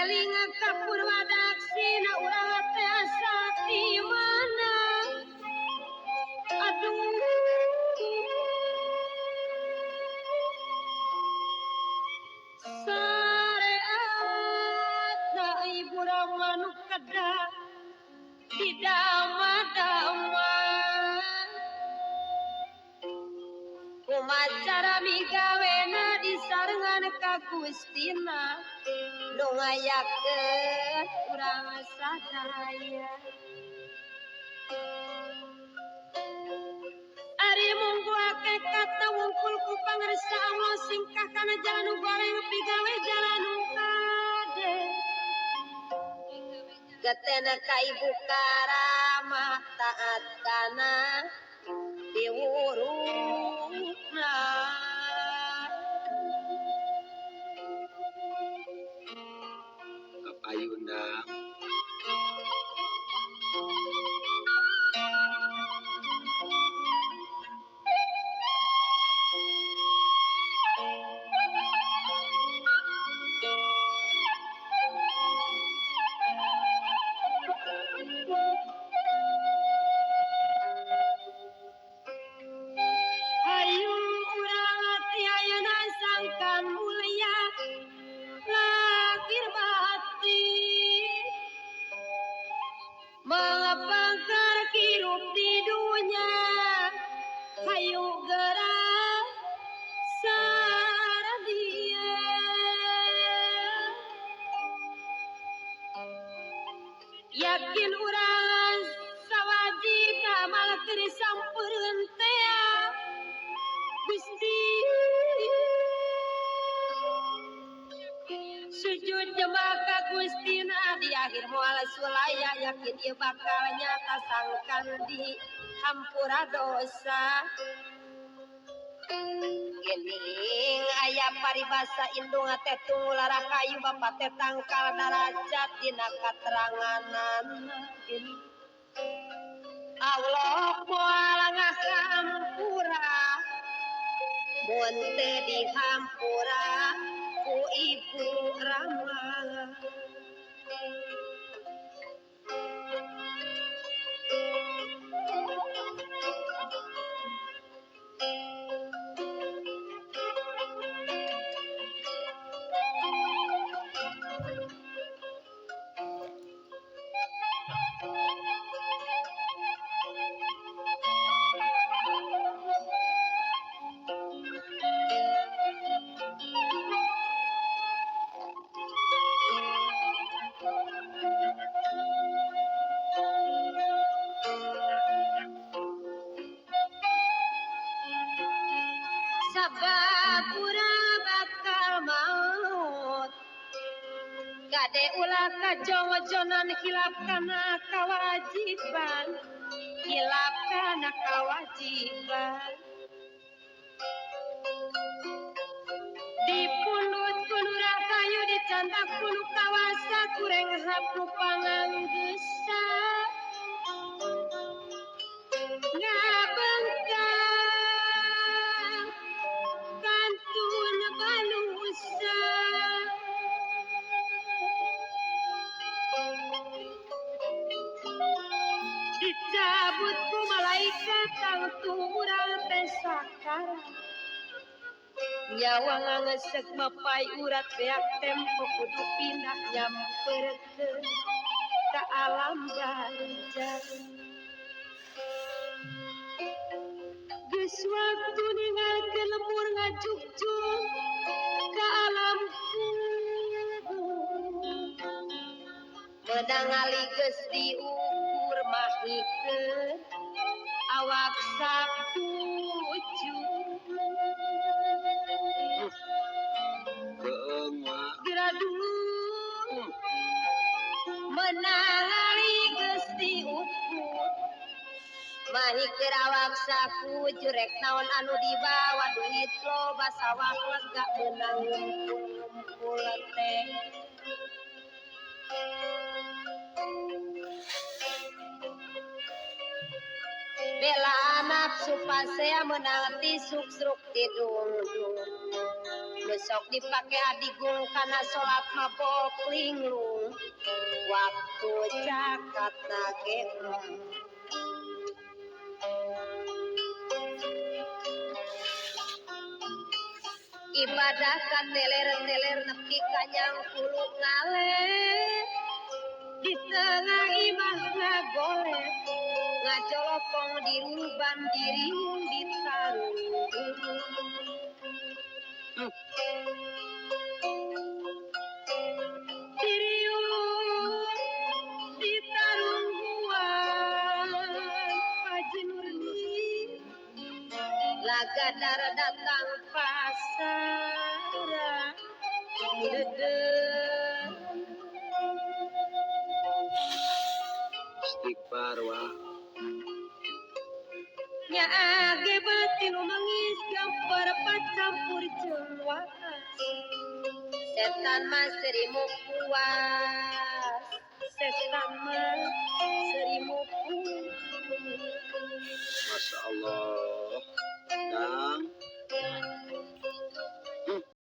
eling ka Purwadaksina urang teh asa di mana aduh sareat na ibu ramanu kada di dama-dama kumacara migawena disarengan ka Gustina nu ngayakeun urang sadaya Ari munggu ake kata wungkul ku pangarsa Allah singkah kana jalan nu goreng pigawe jalan nu kade getena ka ibu karama taat kana diwuruna Kapayunda hayu urang ati ayeuna sangkan mulia lahir batin mengapangkar hirup di dunia hayu gerak saradia yakin urang sawajib amal keur sampeureunt teh Gusti sujud jemaah ka Gustina di akhir moal sulaya yakin ieu bakal nyata sangkan di hampura dosa gening aya paribasa indung teh tunggulara kayu bapa teh tangkal darajat dina kateranganan gening Allah moal ngahampura mun teu dihampura ku ibu Rama sababura bakal maut gade ulah kajojonan hilap kana kawajiban hilap kana kawajiban dipundut kunurah kayu dicandak kunu kawasa kureng hapu panganggesa ngabengkang kantun balusa dicabut ku malaikat kang turang teh sakara nyawa ngangesek mapai urat beak tempo kudu pindah nyamperkeun ka alam barzah geus waktu ninggalkeun lemur ngajujung ka alam kubur meunang ali geus diukur mahikeun awak sakuju beung wa geradung meunang ali geus diukur mahikeun awak sakuju rek naon anu dibawa duit loba sawah lega meunang ngumpul teh bela nafsu pasea meunang tisuk sruk tidung besok dipake adigung kana salat mabok linglung waktu cakat nage ibadah kateler-teler nepi kanyang puluh ngale di tengah imah ngagolek ngacolopong diruban diriung ditarung diriung ditarung huan Haji Nurdi lagadar datang pasar istighfar wa nya age batin mangis gampar pacampur jeung waas setan mah serimu puas setan mah serimu puas